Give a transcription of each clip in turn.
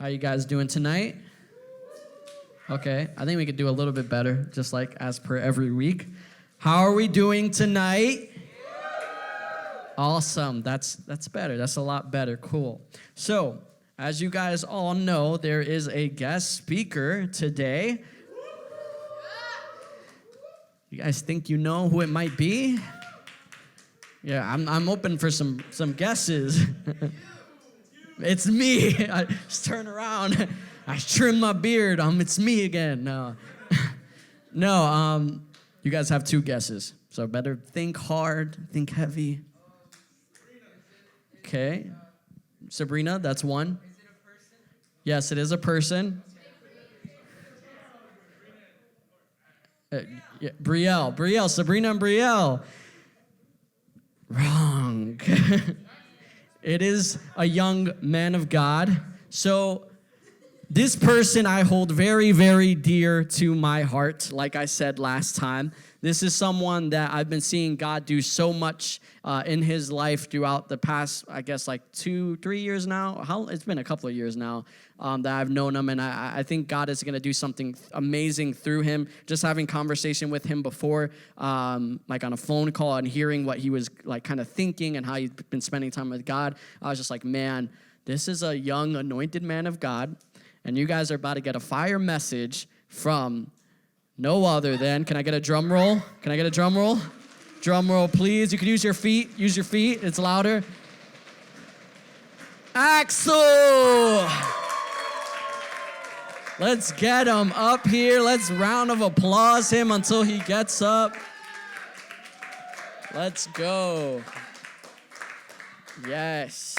How you guys doing tonight? Okay, I think we could do a little bit better, just like as per every week. How are we doing tonight? Awesome. That's better. That's a lot better. Cool. So, as you guys all know, there is a guest speaker today. You guys think you know who it might be? Yeah, I'm open for some guesses. It's me. I just turn around. I trim my beard. It's me again. No. No, you guys have two guesses. So better think hard, think heavy. Okay. Sabrina, that's one. Is it a person? Yes, it is a person. Yeah, Brielle, Sabrina and Brielle. Wrong. It is a young man of God. So this person I hold very, very dear to my heart, like I said last time. This is someone that I've been seeing God do so much in his life throughout the past, I guess, like 2-3 years now. It's been a couple of years now that I've known him, and I think God is going to do something amazing through him. Just having conversation with him before, like on a phone call, and hearing what he was like kind of thinking and how he'd been spending time with God, I was just like, man, this is a young anointed man of God, and you guys are about to get a fire message from no other than, can I get a drum roll? Can I get a drum roll? Drum roll, please. You can use your feet. Use your feet. It's louder. Axel! Let's get him up here. Let's round of applause him until he gets up. Let's go. Yes.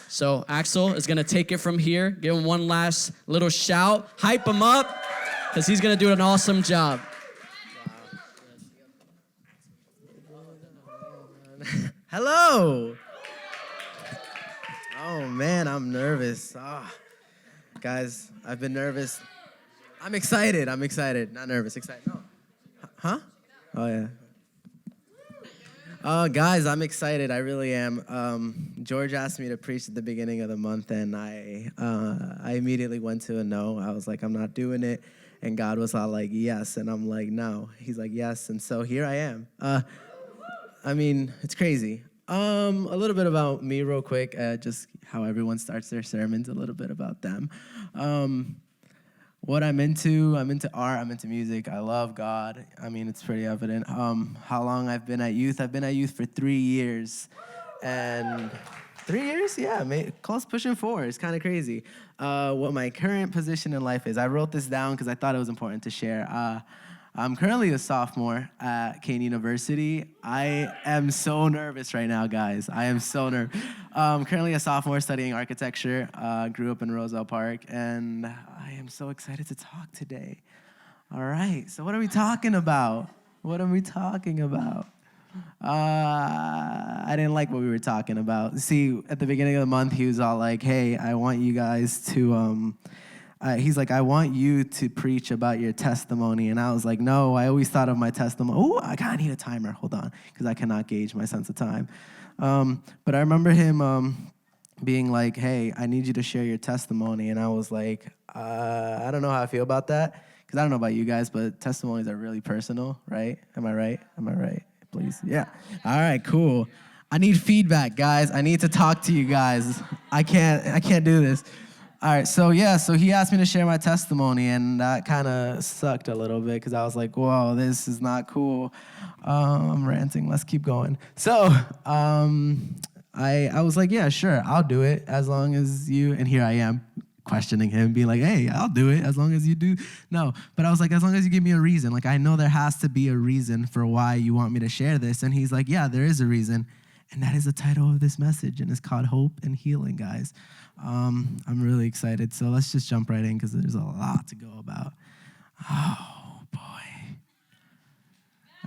So Axel is going to take it from here. Give him one last little shout. Hype him up, because he's going to do an awesome job. Hello. Oh, man, I'm nervous. Guys, I've been nervous. I'm excited. Not nervous, excited. No. Huh? Oh, yeah. Guys, I'm excited. I really am. George asked me to preach at the beginning of the month, and I immediately went to a no. I was like, I'm not doing it. And God was all like, yes. And I'm like, no. He's like, yes. And so here I am. I mean, it's crazy. A little bit about me real quick, just how everyone starts their sermons, a little bit about them. What I'm into art, I'm into music. I love God. I mean, it's pretty evident. How long I've been at youth? I've been at youth for 3 years. And 3 years? Yeah, close pushing 4. It's kind of crazy. What my current position in life is. I wrote this down because I thought it was important to share. I'm currently a sophomore at Kane University. I am so nervous right now, guys. I am so nervous. Currently a sophomore studying architecture. Grew up in Roselle Park, and I am so excited to talk today. All right, so what are we talking about? I didn't like what we were talking about. See, at the beginning of the month, he was all like, hey, I want you guys to... he's like, I want you to preach about your testimony. And I was like, no, I always thought of my testimony. Oh, I kind of need a timer. Hold on, because I cannot gauge my sense of time. But I remember him being like, hey, I need you to share your testimony. And I was like, I don't know how I feel about that, because I don't know about you guys, but testimonies are really personal, right? Am I right? Please. Yeah. All right, cool. I need feedback, guys. I need to talk to you guys. I can't do this. All right, so he asked me to share my testimony, and that kind of sucked a little bit, because I was like, whoa, this is not cool. I'm ranting. Let's keep going. So I was like, yeah, sure, I'll do it as long as you, and here I am questioning him, being like, hey, I'll do it as long as you do. No, but I was like, as long as you give me a reason. Like, I know there has to be a reason for why you want me to share this. And he's like, yeah, there is a reason. And that is the title of this message, and it's called Hope and Healing, guys. I'm really excited, so let's just jump right in, because there's a lot to go about. Oh, boy.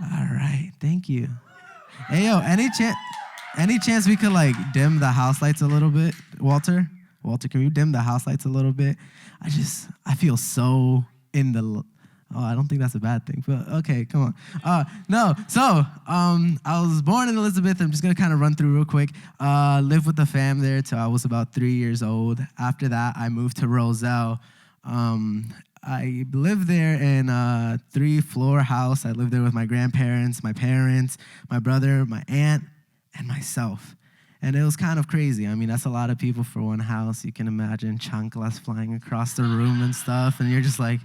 All right, thank you. Hey, yo, any chance we could, like, dim the house lights a little bit? Walter, can we dim the house lights a little bit? I feel so in the... Oh, I don't think that's a bad thing, but okay, come on. No, so I was born in Elizabeth. I'm just gonna kind of run through real quick. Lived with the fam there till I was about 3 years old. After that, I moved to Roselle. I lived there in a 3-floor house. I lived there with my grandparents, my parents, my brother, my aunt, and myself. And it was kind of crazy. I mean, that's a lot of people for one house. You can imagine chanclas flying across the room and stuff, and you're just like,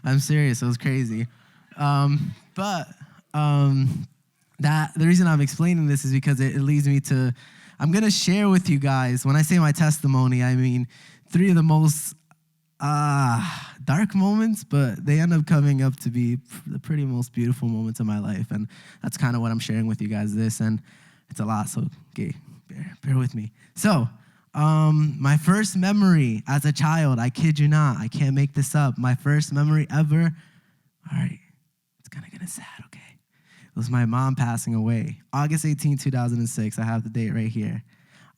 I'm serious. It was crazy. But the reason I'm explaining this is because it leads me to, I'm going to share with you guys, when I say my testimony, I mean 3 of the most dark moments, but they end up coming up to be the pretty most beautiful moments of my life. And that's kind of what I'm sharing with you guys and it's a lot, so okay, bear with me. So, my first memory as a child, I kid you not, I can't make this up. My first memory ever, all right, it's kind of getting sad, okay? It was my mom passing away. August 18, 2006, I have the date right here.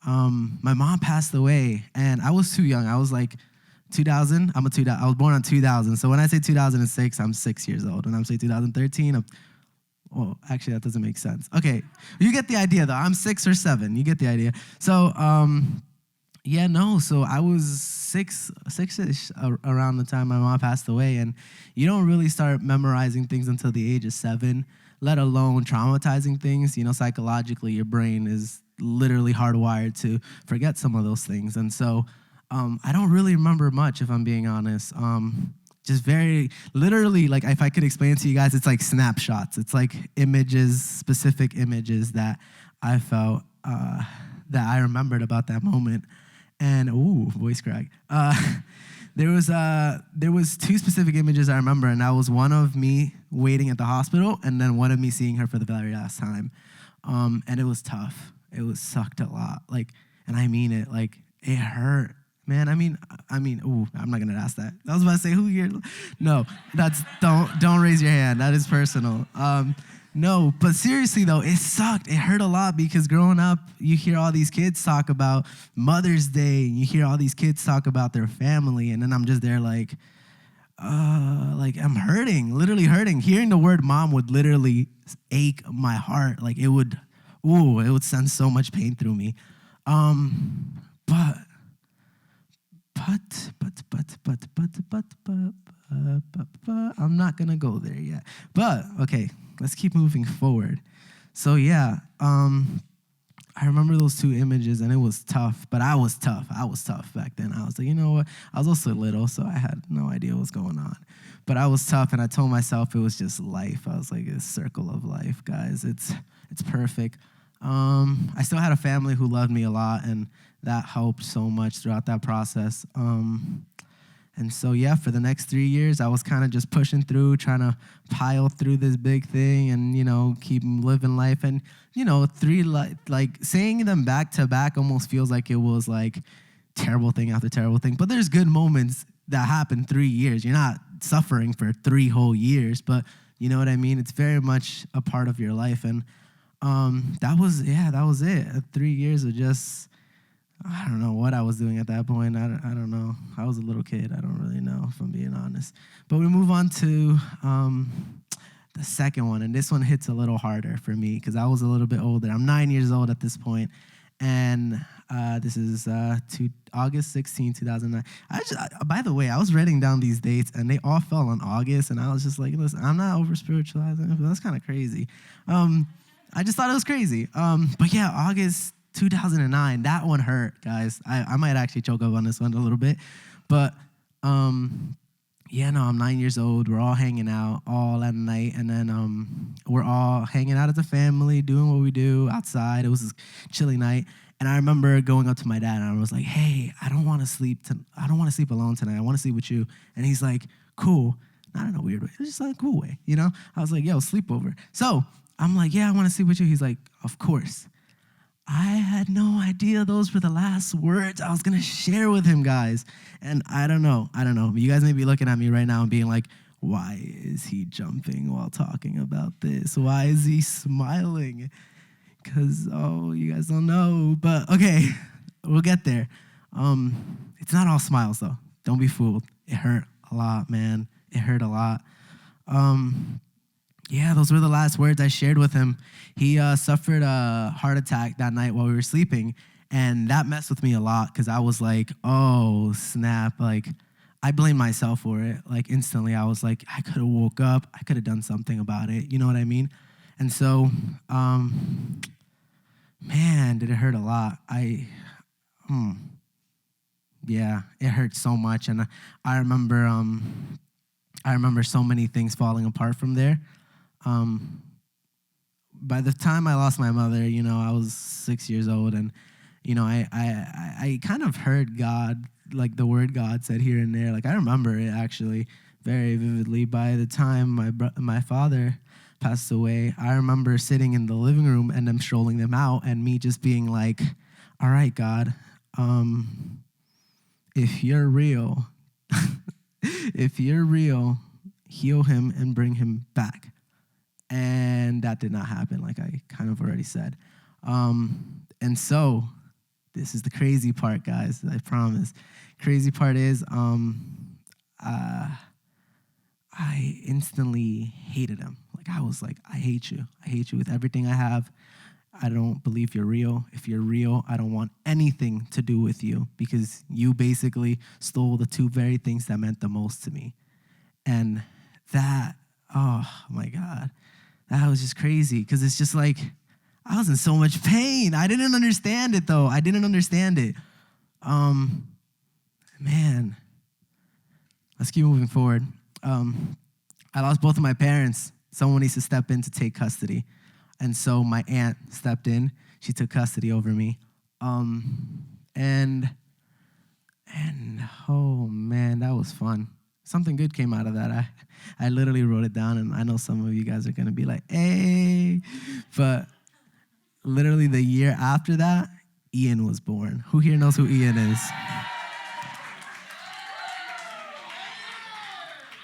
My mom passed away, and I was too young. I was like 2000, I was born on 2000. So when I say 2006, I'm 6 years old. When I'm saying 2013, well, actually, that doesn't make sense. Okay, you get the idea, though. I'm 6 or 7. You get the idea. So, so I was six-ish around the time my mom passed away, and you don't really start memorizing things until the age of 7, let alone traumatizing things. You know, psychologically, your brain is literally hardwired to forget some of those things. And so I don't really remember much, if I'm being honest. Just very, literally, like if I could explain it to you guys, it's like snapshots. It's like images, specific images that I felt, that I remembered about that moment. And, ooh, voice crack. There was 2 specific images I remember, and that was one of me waiting at the hospital, and then one of me seeing her for the very last time. And it was tough. It was sucked a lot. Like, and I mean it. Like, it hurt, man. I mean, ooh, I'm not gonna ask that. I was about to say, who here? No, don't raise your hand. That is personal. No, but seriously though, it sucked. It hurt a lot because growing up, you hear all these kids talk about Mother's Day, and you hear all these kids talk about their family, and then I'm just there like I'm hurting, literally hurting. Hearing the word mom would literally ache my heart. Like it would send so much pain through me. But I'm not gonna go there yet. But okay, let's keep moving forward. So yeah, I remember those 2 images, and it was tough. But I was tough. I was tough back then. I was like, you know what? I was also little, so I had no idea what was going on. But I was tough, and I told myself it was just life. I was like, it's circle of life, guys. It's perfect. I still had a family who loved me a lot, and that helped so much throughout that process. And so, yeah, for the next 3 years, I was kind of just pushing through, trying to pile through this big thing and, you know, keep living life. And, you know, saying them back to back almost feels like it was like terrible thing after terrible thing. But there's good moments that happen 3 years. You're not suffering for 3 whole years, but you know what I mean? It's very much a part of your life. And that was it. 3 years of just, I don't know what I was doing at that point. I don't know. I was a little kid. I don't really know, if I'm being honest. But we move on to the second one, and this one hits a little harder for me because I was a little bit older. I'm 9 years old at this point, and this is August 16, 2009. By the way, I was writing down these dates, and they all fell on August, and I was just like, listen, I'm not over-spiritualizing, but that's kind of crazy. I just thought it was crazy. But yeah, August 2009, that one hurt, guys. I might actually choke up on this one a little bit. But, I'm 9 years old. We're all hanging out all at night. And then we're all hanging out as a family, doing what we do outside. It was a chilly night. And I remember going up to my dad, and I was like, hey, I don't want to sleep alone tonight. I want to sleep with you. And he's like, cool. Not in a weird way. It was just like a cool way, you know? I was like, yo, sleepover. So I'm like, yeah, I want to sleep with you. He's like, of course. I had no idea those were the last words I was going to share with him, guys. And I don't know. You guys may be looking at me right now and being like, why is he jumping while talking about this? Why is he smiling? Because, you guys don't know. But, okay, we'll get there. It's not all smiles, though. Don't be fooled. It hurt a lot, man. It hurt a lot. Yeah, those were the last words I shared with him. He suffered a heart attack that night while we were sleeping, and that messed with me a lot because I was like, oh, snap. Like, I blamed myself for it. Like, instantly, I was like, I could have woke up. I could have done something about it. You know what I mean? And so, man, did it hurt a lot. Yeah, it hurt so much. And I remember so many things falling apart from there. By the time I lost my mother, I was 6 years old, and I kind of heard God, like the word God said here and there. Like, I remember it actually very vividly. By the time my father passed away, I remember sitting in the living room and them strolling them out, and me just being like, all right, God, if you're real, heal him and bring him back. And that did not happen, like I kind of already said. And so this is the crazy part, guys, I promise. Crazy part is I instantly hated him. Like, I was like, I hate you. I hate you with everything I have. I don't believe you're real. If you're real, I don't want anything to do with you because you basically stole the two very things that meant the most to me. And that, oh my God, that was just crazy because it's just like, I was in so much pain. I didn't understand it though. I didn't understand it. Man, let's keep moving forward. I lost both of my parents. Someone needs to step in to take custody. And so my aunt stepped in. She took custody over me. And oh man, that was fun. Something good came out of that. I literally wrote it down, and I know some of you guys are gonna be like, hey, but literally the year after that, Ian was born. Who here knows who Ian is?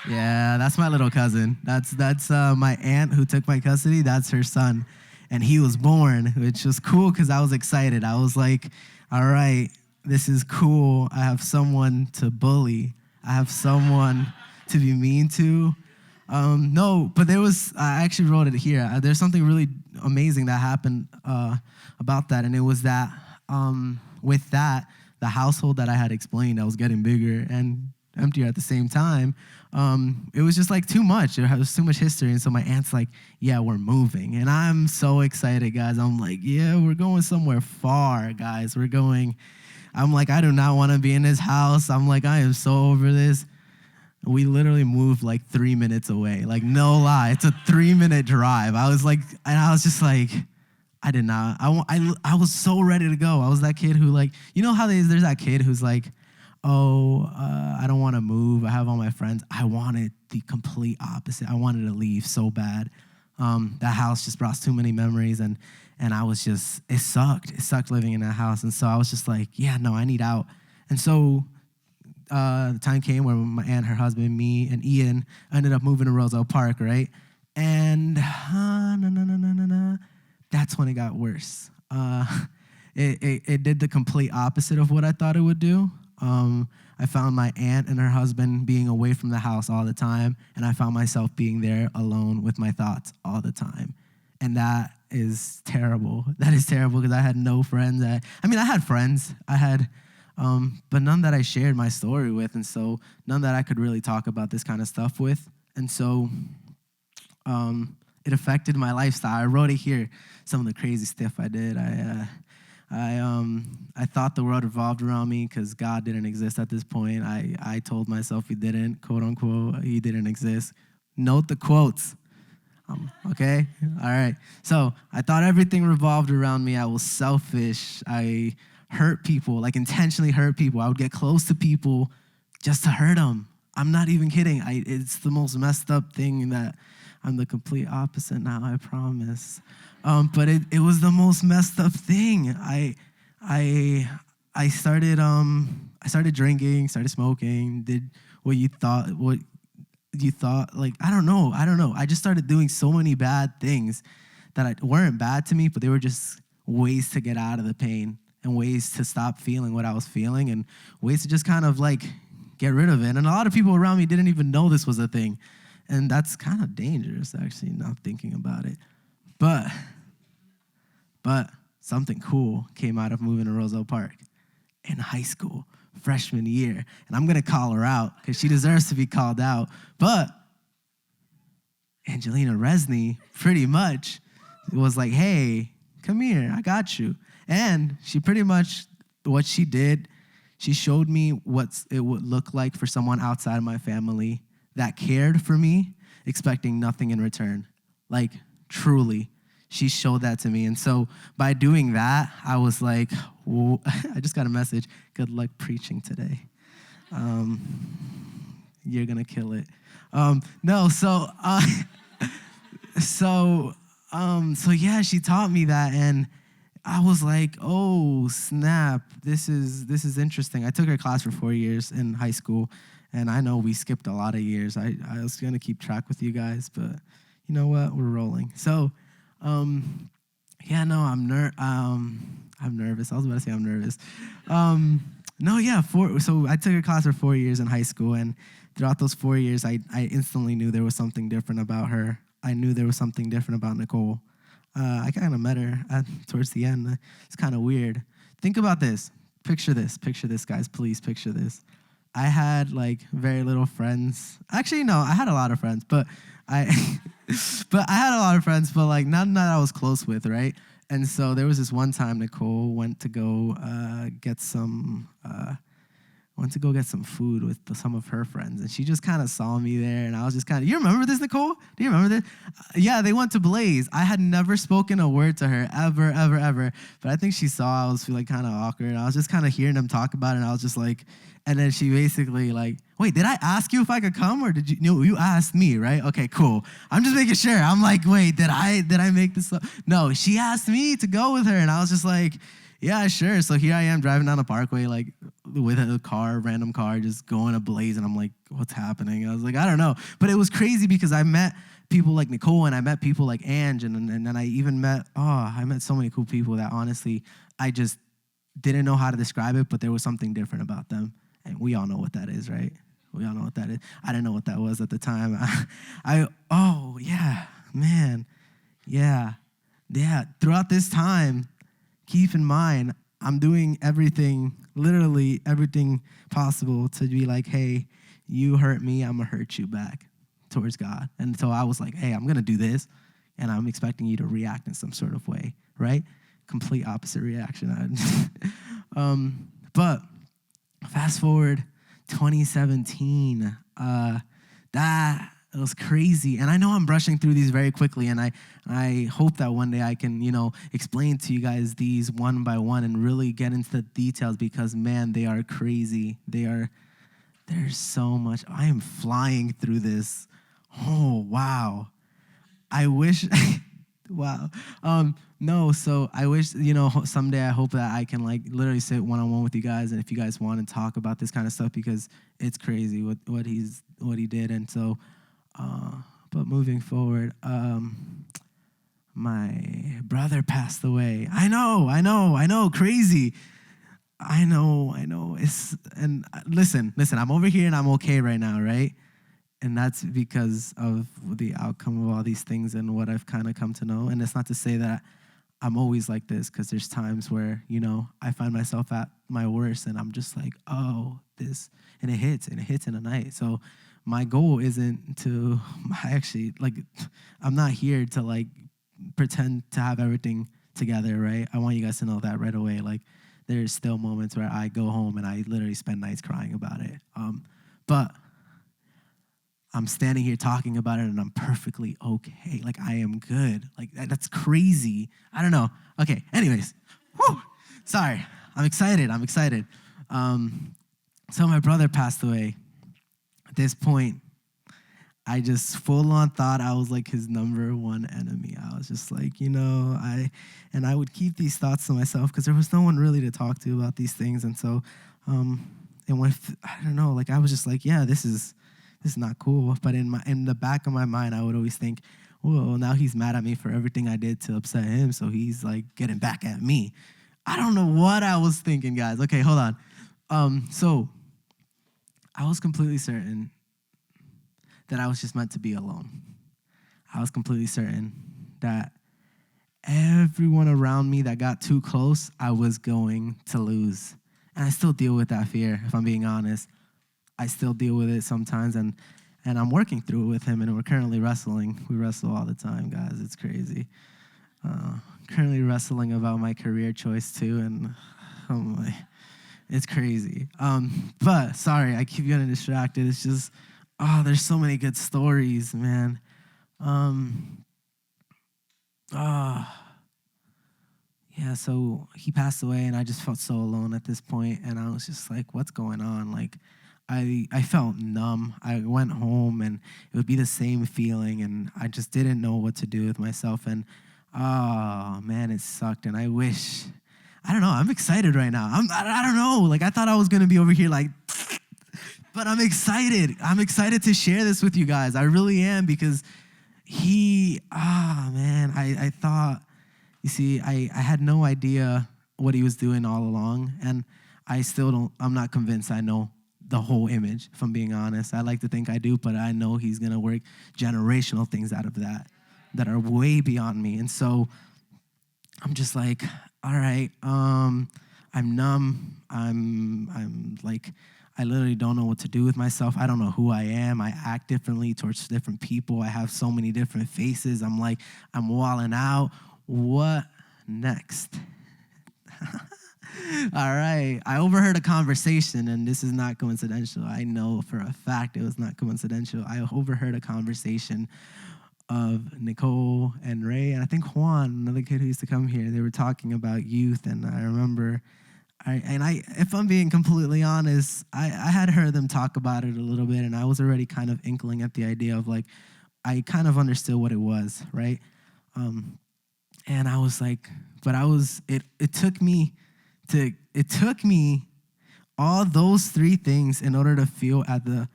Yeah, that's my little cousin. That's my aunt who took my custody. That's her son. And he was born, which was cool because I was excited. I was like, all right, this is cool. I have someone to bully. I have someone to be mean to. No, but I actually wrote it here. There's something really amazing that happened about that. And it was that with that, the household that I had explained, I was getting bigger and emptier at the same time. It was just like too much. There was too much history. And so my aunt's like, yeah, we're moving. And I'm so excited, guys. I'm like, yeah, we're going somewhere far, guys. I'm like, I do not want to be in this house. I'm like, I am so over this. We literally moved like 3 minutes away. Like, no lie. It's a 3-minute drive. I was just like, I did not. I was so ready to go. I was that kid who, like, you know how there's that kid who's like, oh, I don't want to move. I have all my friends. I wanted the complete opposite. I wanted to leave so bad. That house just brought too many memories, and I was just, it sucked. It sucked living in that house. And so I was just like, yeah, no, I need out. And so the time came where my aunt, her husband, me, and Ian ended up moving to Roselle Park, right? And that's when it got worse. It did the complete opposite of what I thought it would do. I found my aunt and her husband being away from the house all the time, and I found myself being there alone with my thoughts all the time. And that is terrible. That is terrible because I had no friends. I had friends. But none that I shared my story with, and so none that I could really talk about this kind of stuff with. And so it affected my lifestyle. I wrote it here, some of the crazy stuff I did. I thought the world revolved around me because God didn't exist at this point. I told myself he didn't, quote unquote, he didn't exist. Note the quotes. Okay? All right. So I thought everything revolved around me. I was selfish. I hurt people, like intentionally hurt people. I would get close to people just to hurt them. I'm not even kidding. It's the most messed up thing that I'm the complete opposite now, I promise. But it was the most messed up thing. I started drinking, started smoking, did what you thought, like, I don't know. I just started doing so many bad things that weren't bad to me, but they were just ways to get out of the pain and ways to stop feeling what I was feeling and ways to just kind of like get rid of it. And a lot of people around me didn't even know this was a thing. And that's kind of dangerous, actually, now thinking about it. But something cool came out of moving to Roselle Park in high school, freshman year. And I'm going to call her out because she deserves to be called out. But Angelina Resney pretty much was like, hey, come here, I got you. And she pretty much, what she did, she showed me what it would look like for someone outside of my family that cared for me, expecting nothing in return. Like, truly, she showed that to me. And so by doing that, I was like, whoa. I just got a message, good luck preaching today. You're going to kill it. So yeah, she taught me that, and I was like, oh snap, this is interesting. I took her class for 4 years in high school, and I know we skipped a lot of years. I was gonna keep track with you guys, but you know what? We're rolling. So, yeah, no, I'm nervous. I was about to say I'm nervous. So I took her class for 4 years in high school, and throughout those 4 years, I instantly knew there was something different about her. I knew there was something different about Nicole. I kind of met her towards the end. It's kind of weird. Think about this. Picture this, guys. Please picture this. I had like very little friends. Actually, no, I had a lot of friends, but I had a lot of friends, but like none that I was close with, right? And so there was this one time Nicole went to go get some food with some of her friends, and she just kind of saw me there, and I was just kind of, you remember this, Nicole? Do you remember this? Yeah, they went to Blaze. I had never spoken a word to her, ever, but I think she saw I was feeling kind of awkward. I was just kind of hearing them talk about it, and I was just like, and then she basically like, wait, did I ask you if I could come, or did you, no, you asked me, right? Okay, cool. I'm just making sure. I'm like, wait, did I make this up? No, she asked me to go with her, and I was just like, yeah, sure. So here I am driving down the parkway, like with a random car, just going to Blaze, and I'm like, what's happening? And I was like, I don't know. But it was crazy because I met people like Nicole, and I met people like Ange, and then I even met so many cool people that honestly, I just didn't know how to describe it, but there was something different about them. And we all know what that is, right? We all know what that is. I didn't know what that was at the time. Yeah. Throughout this time, keep in mind, I'm doing literally everything possible to be like, hey, you hurt me, I'm going to hurt you back towards God. And so I was like, hey, I'm going to do this, and I'm expecting you to react in some sort of way, right? Complete opposite reaction. But fast forward 2017, that it was crazy. And I know I'm brushing through these very quickly, and I hope that one day I can, explain to you guys these one by one and really get into the details, because, man, they are crazy. There's so much. I am flying through this. Oh, wow. I wish, wow. So I wish, someday I hope that I can like literally sit one-on-one with you guys, and if you guys want to talk about this kind of stuff, because it's crazy what he did. And so, but moving forward, my brother passed away. I know, crazy. I know. Listen, I'm over here and I'm okay right now, right? And that's because of the outcome of all these things and what I've kind of come to know. And it's not to say that I'm always like this, because there's times where, I find myself at my worst, and I'm just like, oh, this, and it hits in a night. So my goal isn't to I'm not here to like pretend to have everything together, right? I want you guys to know that right away. Like, there's still moments where I go home and I literally spend nights crying about it. But I'm standing here talking about it, and I'm perfectly okay. Like, I am good. Like, that's crazy. I don't know. Okay, anyways. Whew. Sorry. I'm excited. So my brother passed away. At this point, I just full on thought I was like his number one enemy. I was just like, I would keep these thoughts to myself because there was no one really to talk to about these things. And so, I was just like, yeah, this is not cool. But in the back of my mind, I would always think, well, now he's mad at me for everything I did to upset him, so he's like getting back at me. I don't know what I was thinking, guys. Okay, hold on. So I was completely certain that I was just meant to be alone. I was completely certain that everyone around me that got too close, I was going to lose. And I still deal with that fear, if I'm being honest. I still deal with it sometimes, and I'm working through it with him, and we're currently wrestling. We wrestle all the time, guys. It's crazy. Currently wrestling about my career choice, too, and oh my, it's crazy. But, sorry, I keep getting distracted. It's just, there's so many good stories, man. Yeah, so he passed away, and I just felt so alone at this point, and I was just like, what's going on? Like, I felt numb. I went home, and it would be the same feeling, and I just didn't know what to do with myself, and oh, man, it sucked, and I don't know, I'm excited right now. I don't know, like, I thought I was going to be over here, like, but I'm excited. I'm excited to share this with you guys. I really am, because man, I thought, you see, I had no idea what he was doing all along, and I'm not convinced I know the whole image, if I'm being honest. I like to think I do, but I know he's going to work generational things out of that are way beyond me. And so I'm just like, all right, I'm numb. I'm like, I literally don't know what to do with myself. I don't know who I am. I act differently towards different people. I have so many different faces. I'm like, I'm walling out. What next? All right. I overheard a conversation, and this is not coincidental. I know for a fact it was not coincidental. I overheard a conversation of Nicole and Ray, and I think Juan, another kid who used to come here. They were talking about youth, and I remember, if I'm being completely honest, I had heard them talk about it a little bit, and I was already kind of inkling at the idea of, like, I kind of understood what it was, right? And I was like, it took me all those three things in order to feel at the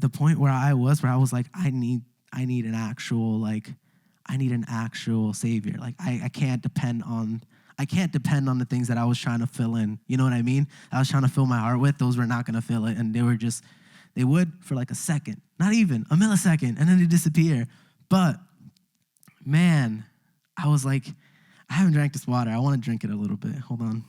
point where I was like, I need an actual savior. Like, I can't depend on the things that I was trying to fill in. You know what I mean? I was trying to fill my heart with. Those were not going to fill it. And they would for like a second, not even a millisecond, and then they disappear. But man, I was like, I haven't drank this water. I want to drink it a little bit. Hold on.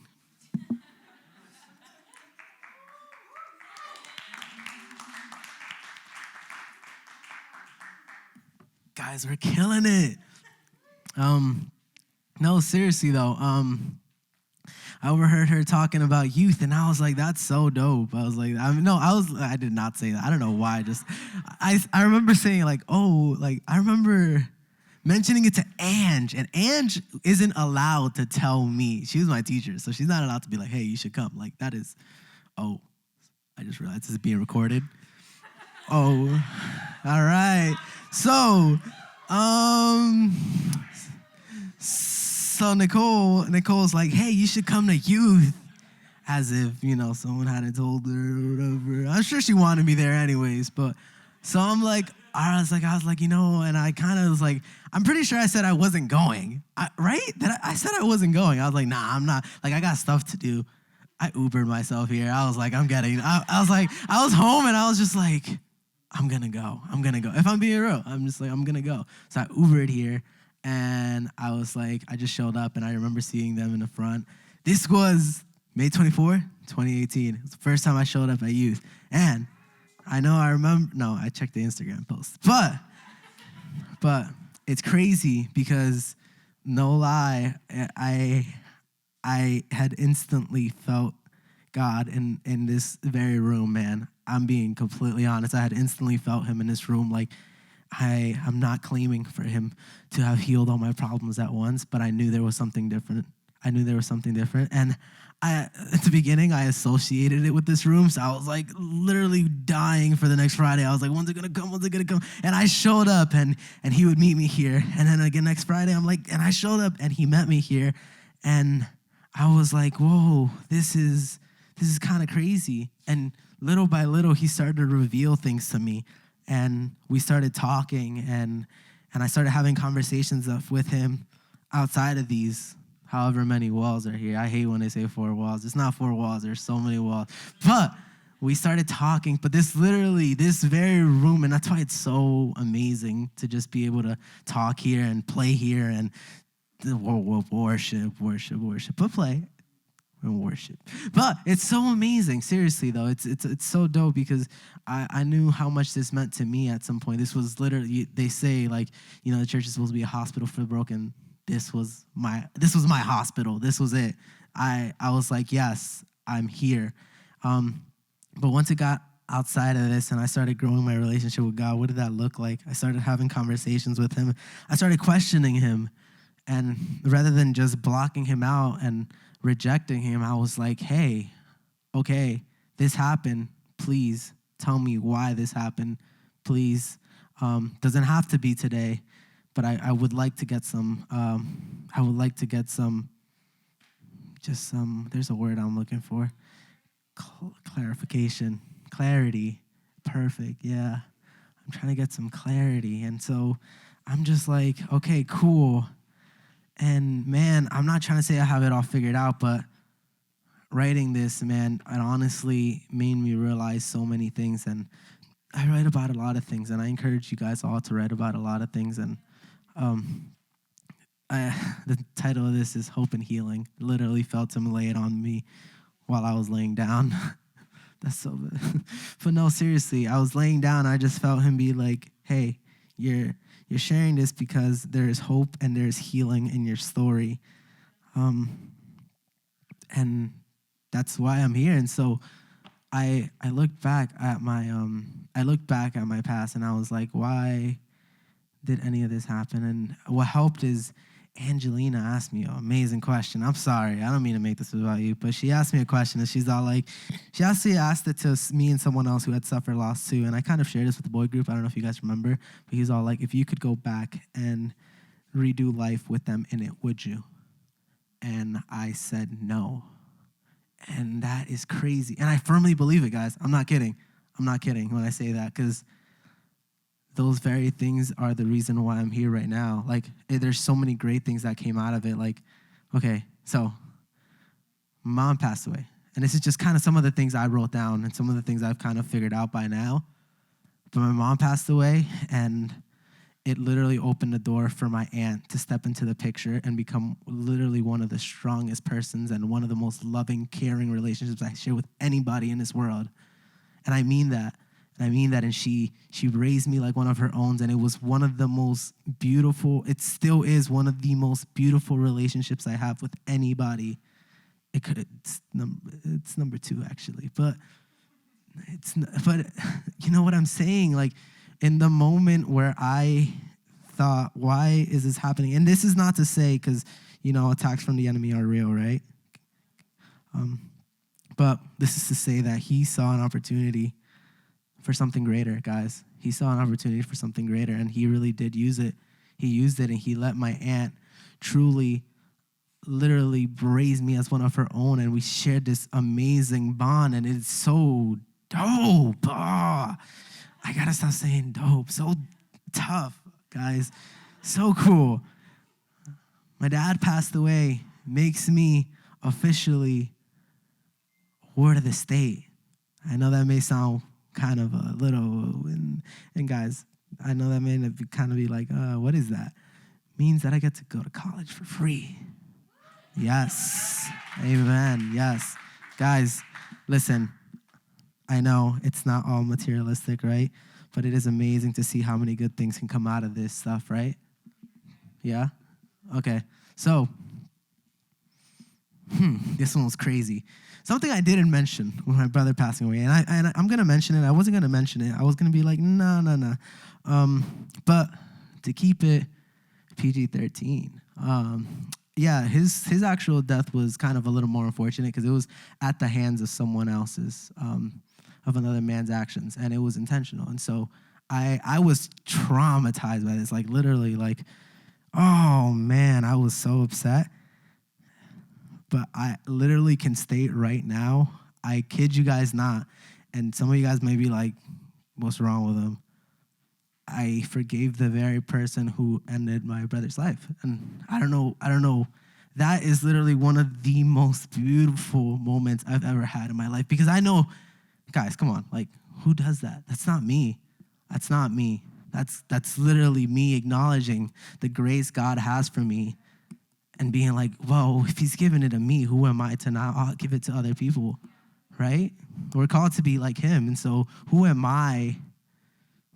Guys, we're killing it. No, seriously though. I overheard her talking about youth, and I was like, that's so dope. I was like, I did not say that. I don't know why. I remember saying like, I remember mentioning it to Ange, and Ange isn't allowed to tell me. She was my teacher, so she's not allowed to be like, hey, you should come. Like, that is, I just realized this is being recorded. All right. So Nicole's like, hey, you should come to youth. As if, someone hadn't told her or whatever. I'm sure she wanted me there anyways, but so I'm like, I was like, and I kind of was like, I'm pretty sure I said I wasn't going, right? I said I wasn't going. I was like, nah, I'm not. Like, I got stuff to do. I Ubered myself here. I was like, I was home, and I was just like, I'm gonna go. If I'm being real, I'm just like, I'm gonna go. So I Ubered here, and I was like, I just showed up, and I remember seeing them in the front. This was May 24, 2018. It was the first time I showed up at youth, and I checked the Instagram post, but it's crazy because, no lie, I had instantly felt God in this very room, man. I'm being completely honest. I had instantly felt him in this room. Like, I'm not claiming for him to have healed all my problems at once, but I knew there was something different. And at the beginning, I associated it with this room, so I was like literally dying for the next Friday. I was like, when's it gonna come? And I showed up, and he would meet me here. And then again next Friday, I'm like, and I showed up, and he met me here. And I was like, whoa, this is kind of crazy. And little by little, he started to reveal things to me. And we started talking, and I started having conversations with him outside of these however many walls are here. I hate when they say 4 walls. It's not 4 walls. There's so many walls. But we started talking, but this very room, and that's why it's so amazing to just be able to talk here and play here and worship, but play and worship. But it's so amazing, seriously though. It's so dope because I knew how much this meant to me at some point. This was literally, they say like, the church is supposed to be a hospital for the broken. This was my hospital. This was it. I was like, yes, I'm here. But once it got outside of this and I started growing my relationship with God, what did that look like? I started having conversations with him. I started questioning him. And rather than just blocking him out and rejecting him, I was like, hey, okay, this happened. Please tell me why this happened. Please. Doesn't have to be today, but I would like to get some, there's a word I'm looking for. Clarification, clarity, perfect, yeah. I'm trying to get some clarity. And so I'm just like, okay, cool. And man, I'm not trying to say I have it all figured out, but writing this, man, it honestly made me realize so many things. And I write about a lot of things, and I encourage you guys all to write about a lot of things. And the title of this is Hope and Healing. Literally felt him lay it on me while I was laying down. That's so bad. But no, seriously, I was laying down. I just felt him be like, hey, you're sharing this because there is hope and there is healing in your story. And that's why I'm here. And so I looked back at my past, and I was like, why did any of this happen? And what helped is Angelina asked me an amazing question. I'm sorry, I don't mean to make this about you, but she asked me a question, and she's all like, she actually asked it to me and someone else who had suffered loss too, and I kind of shared this with the boy group. I don't know if you guys remember, but he's all like, if you could go back and redo life with them in it, would you? And I said no. And that is crazy. And I firmly believe it, guys. I'm not kidding when I say that, because those very things are the reason why I'm here right now. Like, there's so many great things that came out of it. Like, okay, so mom passed away. And this is just kind of some of the things I wrote down and some of the things I've kind of figured out by now. But my mom passed away, and it literally opened the door for my aunt to step into the picture and become literally one of the strongest persons and one of the most loving, caring relationships I share with anybody in this world. And I mean that. And she raised me like one of her own, and it was one of the most beautiful, it still is one of the most beautiful relationships I have with anybody. It's number 2 actually, but you know what I'm saying? Like, in the moment where I thought, why is this happening? And this is not to say, because, attacks from the enemy are real, right? But this is to say that he saw an opportunity for something greater, guys. He saw an opportunity for something greater, and he really did use it. He used it, and he let my aunt truly, literally raise me as one of her own, and we shared this amazing bond, and it's so dope. I gotta stop saying dope. So tough, guys. So cool. My dad passed away, makes me officially ward of the state. I know that may sound kind of a little, and guys, I know that may kind of be like, what is that? Means that I get to go to college for free. Yes. Amen. Yes. Guys, listen, I know it's not all materialistic, right? But it is amazing to see how many good things can come out of this stuff, right? Yeah? Okay. So, this one was crazy. Something I didn't mention with my brother passing away, and I'm going to mention it. I wasn't going to mention it. I was going to be like, no. But to keep it PG-13, yeah, his actual death was kind of a little more unfortunate because it was at the hands of someone else's, of another man's actions, and it was intentional. And so I was traumatized by this, like literally, like, oh man, I was so upset. But I literally can state right now, I kid you guys not, and some of you guys may be like, what's wrong with him? I forgave the very person who ended my brother's life. And I don't know. That is literally one of the most beautiful moments I've ever had in my life, because I know Guys, come on. Like, who does that? That's not me. That's not me. That's literally me acknowledging the grace God has for me and being like, whoa, if he's giving it to me, who am I to not give it to other people, right? We're called to be like him. And so who am I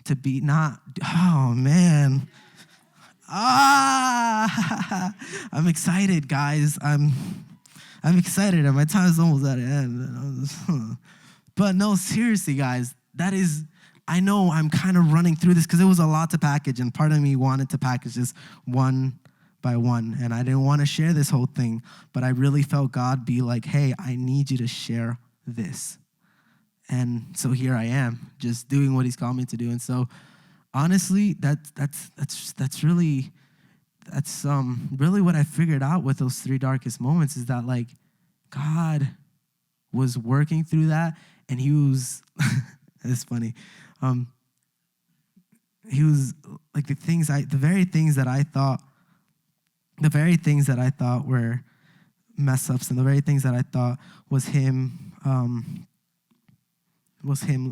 to be not, oh, man. I'm excited, guys. I'm excited, and my time's almost at an end. But no, seriously, guys, I know I'm kind of running through this because it was a lot to package, and part of me wanted to package this one by one, and I didn't want to share this whole thing, but I really felt God be like, hey, I need you to share this. And so here I am, just doing what he's called me to do. And so honestly, that's really what I figured out with those 3 darkest moments is that, like, God was working through that, and he was, it's funny, he was like the very things that I thought were mess ups, and the very things that I thought was him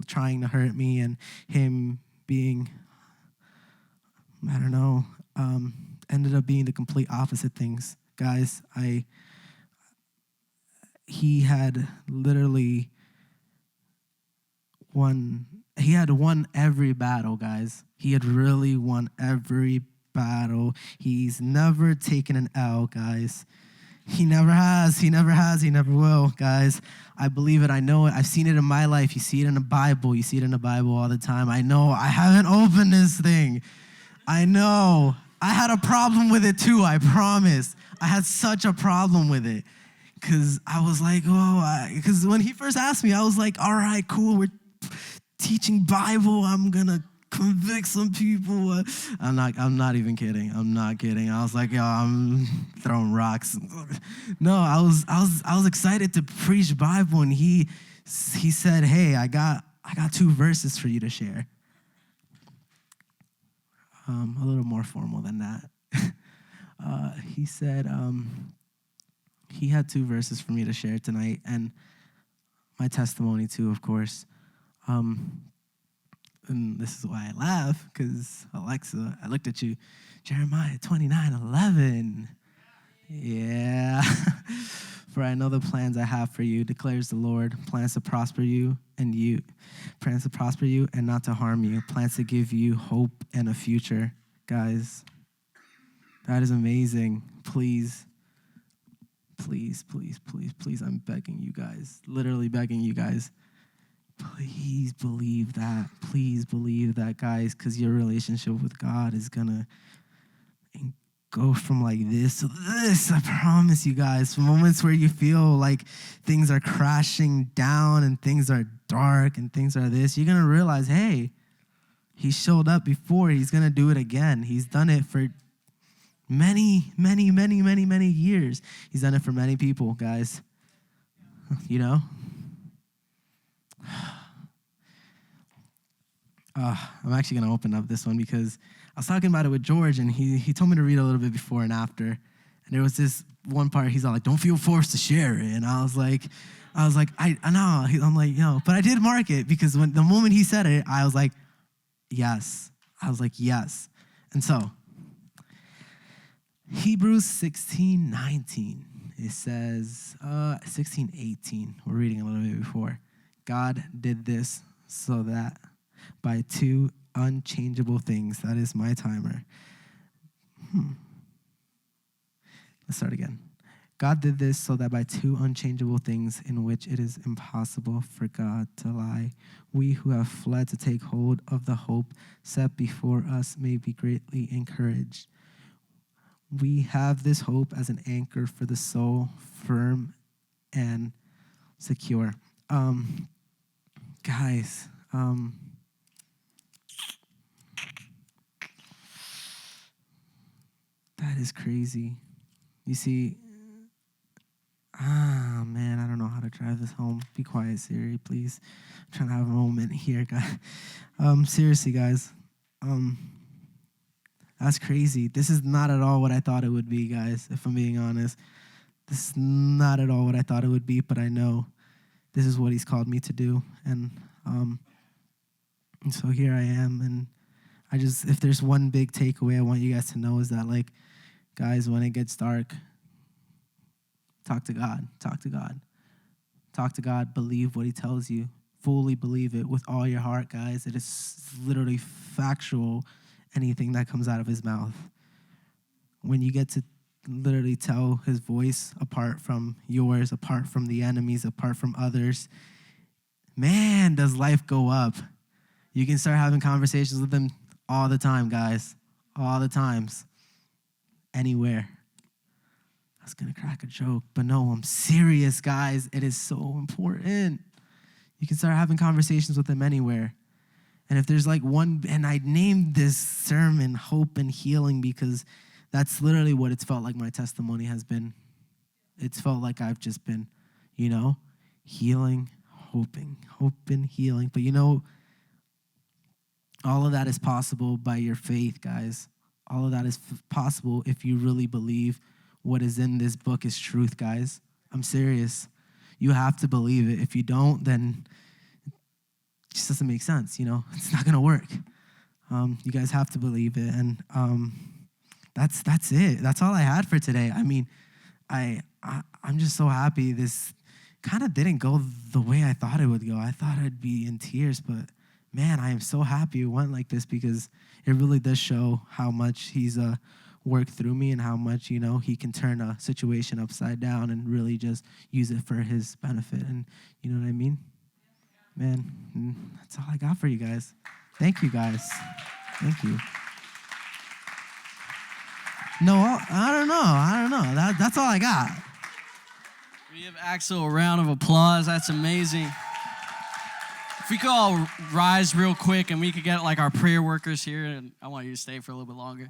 trying to hurt me, and him being, I don't know, ended up being the complete opposite things. Guys, he had literally won every battle, guys. He had really won every battle. He's never taken an L, guys. He never has, he never will, guys. I believe it, I know it, I've seen it in my life. You see it in the Bible, all the time. I know, I haven't opened this thing. I know. I had a problem with it too, I promise. I had such a problem with it. Because I was like, because when he first asked me, I was like, all right, cool, we're teaching Bible. I'm going to convict some people. I'm not even kidding. I'm not kidding. I was like, yo, I'm throwing rocks. No, I was excited to preach Bible, and he said, hey, I got 2 verses for you to share. A little more formal than that. He said he had 2 verses for me to share tonight, and my testimony too, of course. And this is why I laugh, because Alexa, I looked at you, Jeremiah 29:11. Yeah. For I know the plans I have for you, declares the Lord, plans to prosper you and not to harm you, plans to give you hope and a future. Guys, that is amazing. Please, I'm begging you guys, literally begging you guys, please believe that. Please believe that, guys, because your relationship with God is going to go from like this to this. I promise you guys. From moments where you feel like things are crashing down and things are dark and things are this, you're going to realize, hey, he showed up before. He's going to do it again. He's done it for many, many, many, many, many years. He's done it for many people, guys. You know? I'm actually going to open up this one because I was talking about it with George, and he told me to read a little bit before and after. And there was this one part, he's all like, don't feel forced to share it. And I was like, I know. I'm like, yo, but I did mark it because when the moment he said it, I was like, yes. Yes. And so, Hebrews 16:19, it says, 16:18, we're reading a little bit before. God did this so that by 2 unchangeable things, that is my timer. Let's start again. God did this so that by 2 unchangeable things in which it is impossible for God to lie, we who have fled to take hold of the hope set before us may be greatly encouraged. We have this hope as an anchor for the soul, firm and secure. Guys, that is crazy. You see, man, I don't know how to drive this home. Be quiet, Siri, please. I'm trying to have a moment here, guys. Seriously, guys. That's crazy. This is not at all what I thought it would be, guys, if I'm being honest. This is not at all what I thought it would be, but I know this is what he's called me to do. And so here I am. And if there's one big takeaway I want you guys to know is that, like, guys, when it gets dark, talk to God. Talk to God. Talk to God. Believe what he tells you. Fully believe it with all your heart, guys. It is literally factual, anything that comes out of his mouth. When you get to literally tell his voice apart from yours, apart from the enemies, apart from others, man, does life go up. You can start having conversations with him all the time, guys. All the times. Anywhere. I was going to crack a joke, but no, I'm serious, guys. It is so important. You can start having conversations with him anywhere. And if there's like one, and I named this sermon Hope and Healing because that's literally what it's felt like my testimony has been. It's felt like I've just been, healing, hoping, hope and healing. But all of that is possible by your faith, guys. All of that is possible if you really believe what is in this book is truth, guys. I'm serious. You have to believe it. If you don't, then it just doesn't make sense, It's not going to work. You guys have to believe it. And that's it. That's all I had for today. I mean, I'm just so happy. This kind of didn't go the way I thought it would go. I thought I'd be in tears, but man, I am so happy it went like this because it really does show how much he's worked through me and how much, he can turn a situation upside down and really just use it for his benefit. And you know what I mean? Man, that's all I got for you guys. Thank you, guys. Thank you. No, I don't know. That's all I got. We give Axel a round of applause. That's amazing. If we could all rise real quick and we could get like our prayer workers here, and I want you to stay for a little bit longer.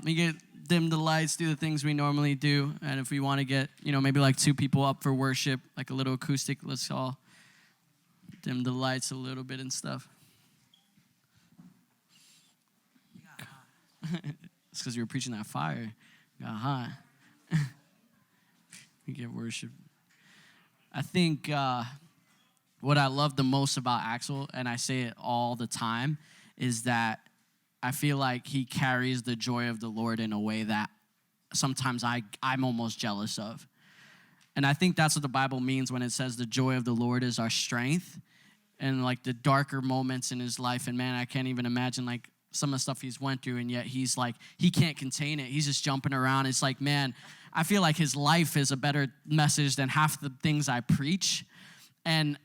We get dim the lights, do the things we normally do, and if we want to get, maybe like 2 people up for worship, like a little acoustic, let's all dim the lights a little bit and stuff. It's because you were preaching that fire. Got hot. We get worship. I think what I love the most about Axel, and I say it all the time, is that I feel like he carries the joy of the Lord in a way that sometimes I'm almost jealous of. And I think that's what the Bible means when it says the joy of the Lord is our strength. And like the darker moments in his life, and man, I can't even imagine like some of the stuff he's went through, and yet he's like, he can't contain it. He's just jumping around. It's like, man, I feel like his life is a better message than half the things I preach. And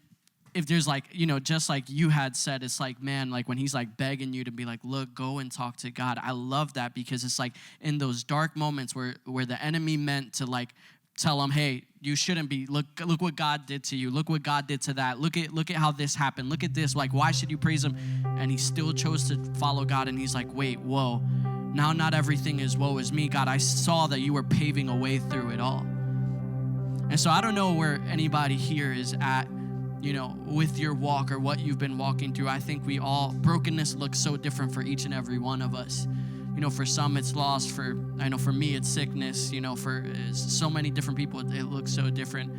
if there's like, just like you had said, it's like, man, like when he's like begging you to be like, look, go and talk to God. I love that because it's like in those dark moments where the enemy meant to like tell him, hey, you shouldn't be, look what God did to you. Look what God did to that. Look at how this happened. Look at this. Like, why should you praise him? And he still chose to follow God. And he's like, wait, whoa. Now not everything is woe is me. God, I saw that you were paving a way through it all. And so I don't know where anybody here is at, with your walk or what you've been walking through. I think brokenness looks so different for each and every one of us. For some it's loss, for me it's sickness, for so many different people it looks so different.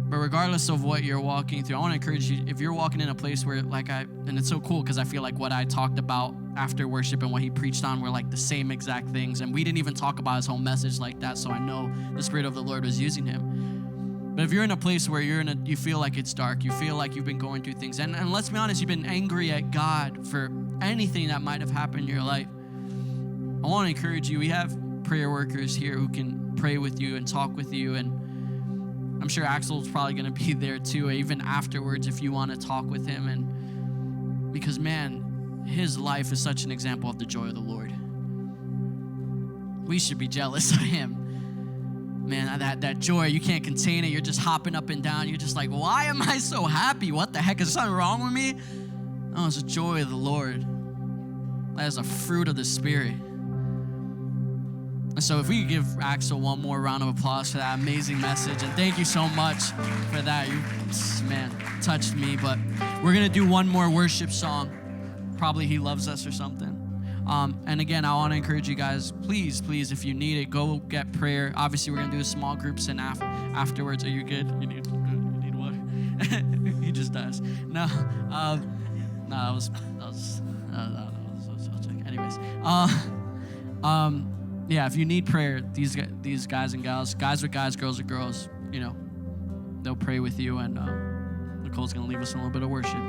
But regardless of what you're walking through, I want to encourage you, if you're walking in a place where and it's so cool because I feel like what I talked about after worship and what he preached on were like the same exact things, and we didn't even talk about his whole message like that, so I know the Spirit of the Lord was using him. But if you're in a place where you feel like it's dark, you feel like you've been going through things, and let's be honest, you've been angry at God for anything that might have happened in your life, I want to encourage you. We have prayer workers here who can pray with you and talk with you, and I'm sure Axel's probably going to be there too, even afterwards if you want to talk with him. And because, man, his life is such an example of the joy of the Lord. We should be jealous of him. Man, that joy, you can't contain it. You're just hopping up and down. You're just like, why am I so happy? What the heck? Is something wrong with me? Oh, it's the joy of the Lord. That is a fruit of the Spirit. And so if we could give Axel one more round of applause for that amazing message. And thank you so much for that. You, man, touched me. But we're going to do one more worship song. Probably He Loves Us or something. And again, I want to encourage you guys, please, if you need it, go get prayer. Obviously, we're going to do small groups and afterwards. Are you good? You need good. He just dies. No, that was anyways. Yeah, if you need prayer, these guys and gals, guys with guys, girls with girls, they'll pray with you, and Nicole's gonna leave us in a little bit of worship.